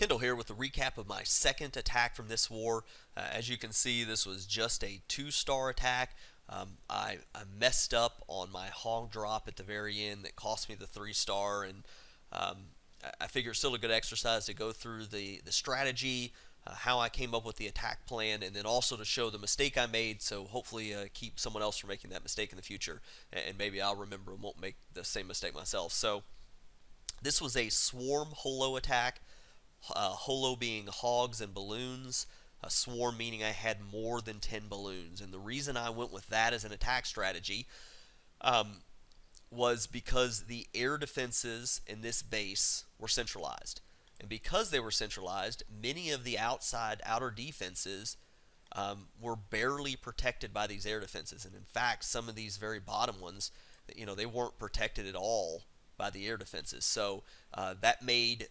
Kendall here with a recap of my second attack from this war. As you can see, this was just a 2-star attack. I messed up on my hog drop at the very end that cost me the 3-star, and um, I figure it's still a good exercise to go through the strategy, how I came up with the attack plan, and then also to show the mistake I made, so hopefully keep someone else from making that mistake in the future, and maybe I'll remember and won't make the same mistake myself. So this was a swarm HoLo attack. HoLo being hogs and balloons, a swarm meaning I had more than 10 balloons. And the reason I went with that as an attack strategy was because the air defenses in this base were centralized. And because they were centralized, many of the outer defenses were barely protected by these air defenses. And in fact, some of these very bottom ones, they weren't protected at all by the air defenses. So that made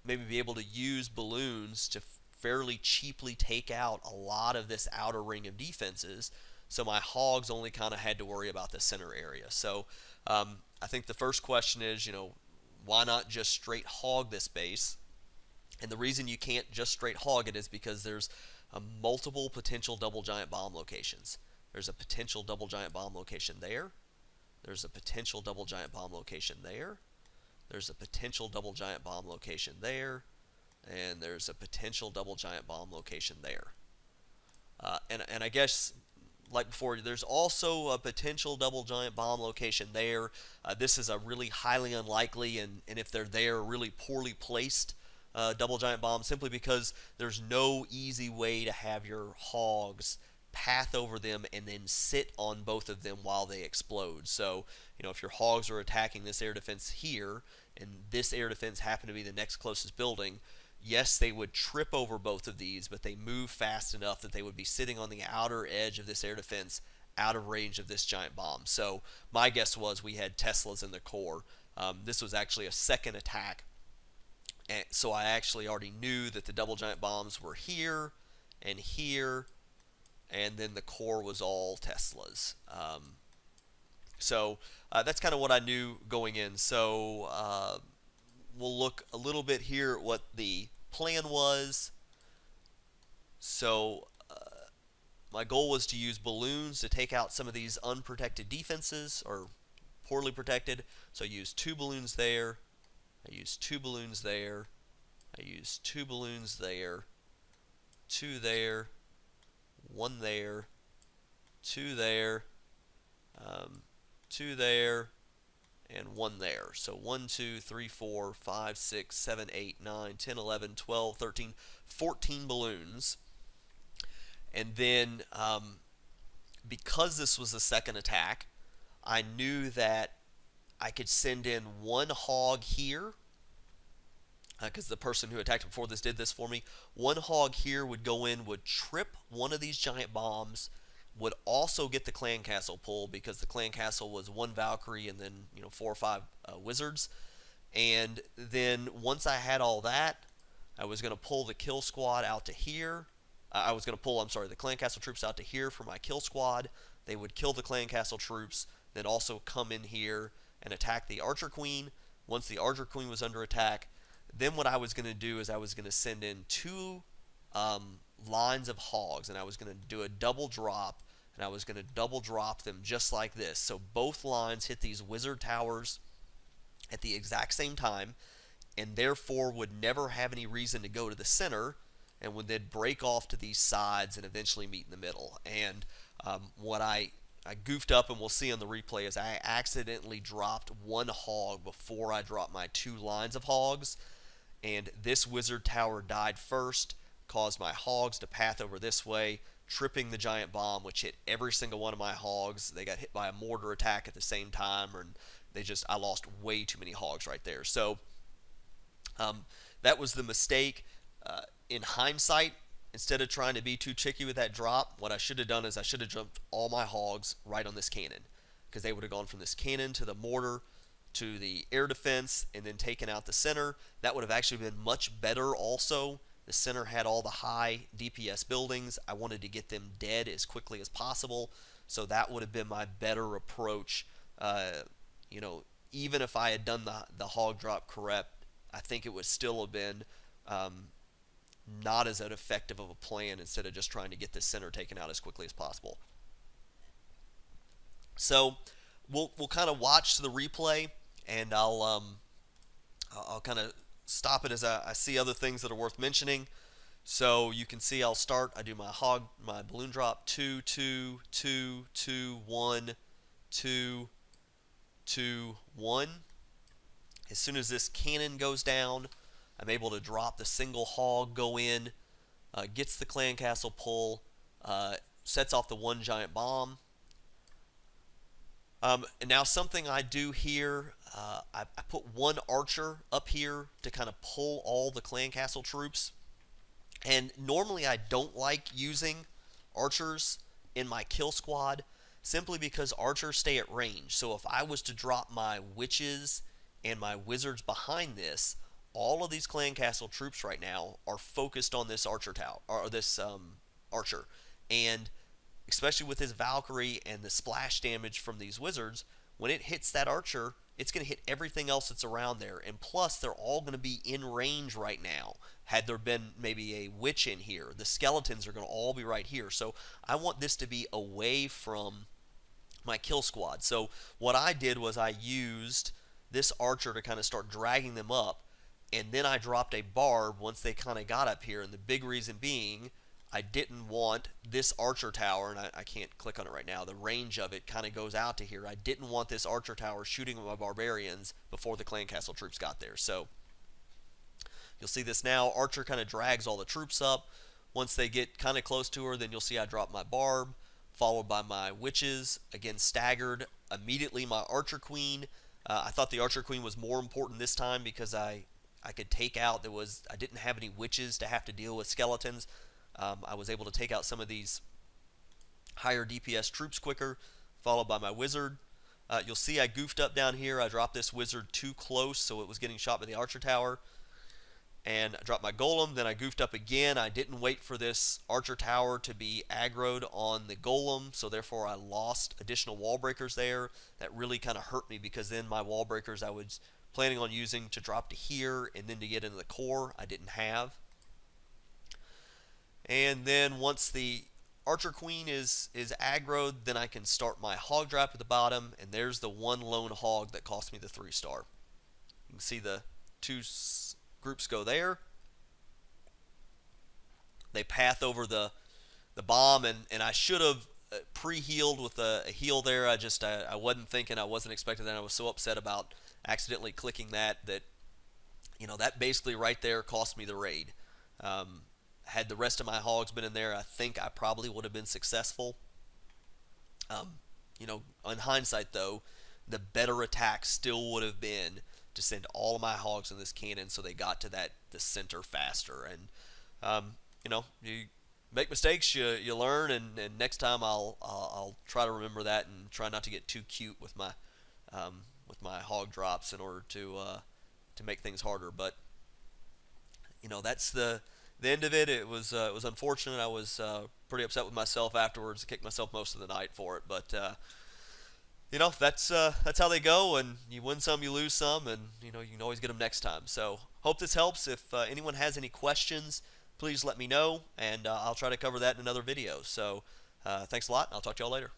maybe be able to use balloons to fairly cheaply take out a lot of this outer ring of defenses. So my hogs only kind of had to worry about the center area. So I think the first question is, why not just straight hog this base? And the reason you can't just straight hog it is because there's multiple potential double giant bomb locations. There's a potential double giant bomb location there. There's a potential double giant bomb location there. There's a potential double giant bomb location there, and there's a potential double giant bomb location there. And I guess, like before, there's also a potential double giant bomb location there. This is a really highly unlikely, and if they're there, really poorly placed double giant bomb, simply because there's no easy way to have your hogs path over them and then sit on both of them while they explode. So, if your hogs are attacking this air defense here, and this air defense happened to be the next closest building, yes, they would trip over both of these, but they move fast enough that they would be sitting on the outer edge of this air defense, out of range of this giant bomb. So my guess was we had Teslas in the core. This was actually a second attack, and so I actually already knew that the double giant bombs were here and here, and then the core was all Teslas. So that's kind of what I knew going in. So we'll look a little bit here at what the plan was. So my goal was to use balloons to take out some of these unprotected defenses, or poorly protected. So I used 2 balloons there. I used 2 balloons there. I used 2 balloons there. 2 there. 1 there. 2 there. 2 there, and 1 there. So 1, 2, 3, 4, 5, 6, 7, 8, 9, 10, 11, 12, 13, 14 balloons. And then because this was the second attack, I knew that I could send in 1 hog here, because the person who attacked before this did this for me. 1 hog here would go in, would trip one of these giant bombs, would also get the clan castle pull, because the clan castle was 1 Valkyrie and then 4 or 5 wizards. And then once I had all that, I was going to pull the kill squad out to here. I was going to pull, the clan castle troops out to here for my kill squad. They would kill the clan castle troops, then also come in here and attack the archer queen. Once the archer queen was under attack, then what I was going to do is I was going to send in 2 lines of hogs, and I was going to do a double drop, and I was going to double drop them just like this. So both lines hit these wizard towers at the exact same time, and therefore would never have any reason to go to the center, and would then break off to these sides and eventually meet in the middle. And what I goofed up, and we'll see on the replay, is I accidentally dropped 1 hog before I dropped my 2 lines of hogs, and this wizard tower died first, caused my hogs to path over this way, tripping the giant bomb, which hit every single one of my hogs. They got hit by a mortar attack at the same time, and I lost way too many hogs right there. So that was the mistake. In hindsight, instead of trying to be too tricky with that drop, what I should have done is I should have jumped all my hogs right on this cannon, because they would have gone from this cannon to the mortar to the air defense and then taken out the center. That would have actually been much better also. The center had all the high DPS buildings. I wanted to get them dead as quickly as possible, so that would have been my better approach. Even if I had done the hog drop correct, I think it would still have been not as effective of a plan instead of just trying to get this center taken out as quickly as possible. So we'll kind of watch the replay, and I'll kind of stop it as I see other things that are worth mentioning. So you can see I'll start. I do my balloon drop 2 2 2 2 1 2 2 1. As soon as this cannon goes down, I'm able to drop the single hog, go in, gets the clan castle pull, sets off the one giant bomb. And now something I do here, I put one archer up here to kind of pull all the clan castle troops. And normally I don't like using archers in my kill squad simply because archers stay at range. So if I was to drop my witches and my wizards behind this, all of these clan castle troops right now are focused on this archer tower, or this archer. And especially with his Valkyrie and the splash damage from these wizards, when it hits that archer, it's going to hit everything else that's around there. And plus, they're all going to be in range right now. Had there been maybe a witch in here, the skeletons are going to all be right here. So I want this to be away from my kill squad. So what I did was I used this archer to kind of start dragging them up, and then I dropped a barb once they kind of got up here. And the big reason being, I didn't want this archer tower, and I can't click on it right now, the range of it kind of goes out to here. I didn't want this archer tower shooting at my barbarians before the clan castle troops got there. So you'll see this now. Archer kind of drags all the troops up. Once they get kind of close to her, then you'll see I drop my barb, followed by my witches, again staggered. Immediately my archer queen. I thought the archer queen was more important this time because I could take out, I didn't have any witches to have to deal with skeletons. I was able to take out some of these higher DPS troops quicker, followed by my wizard. You'll see I goofed up down here. I dropped this wizard too close, so it was getting shot by the archer tower. And I dropped my golem, then I goofed up again. I didn't wait for this archer tower to be aggroed on the golem, so therefore I lost additional wall breakers there. That really kind of hurt me because then my wall breakers I was planning on using to drop to here and then to get into the core, I didn't have. And then once the archer queen is aggroed, then I can start my hog drop at the bottom, and there's the one lone hog that cost me the 3-star. You can see the two groups go there. They path over the bomb, and I should have pre-healed with a heal there. I wasn't thinking, I wasn't expecting that. I was so upset about accidentally clicking that that basically right there cost me the raid. Had the rest of my hogs been in there, I think I probably would have been successful. In hindsight though, the better attack still would have been to send all of my hogs in this cannon so they got to the center faster. And you make mistakes, you learn, and next time I'll try to remember that and try not to get too cute with my hog drops in order to make things harder. But that's the end of it. It was unfortunate. I was pretty upset with myself afterwards. I kicked myself most of the night for it, but that's how they go, and you win some, you lose some, and you can always get them next time. So hope this helps. If anyone has any questions, please let me know, and I'll try to cover that in another video. So thanks a lot, and I'll talk to y'all later.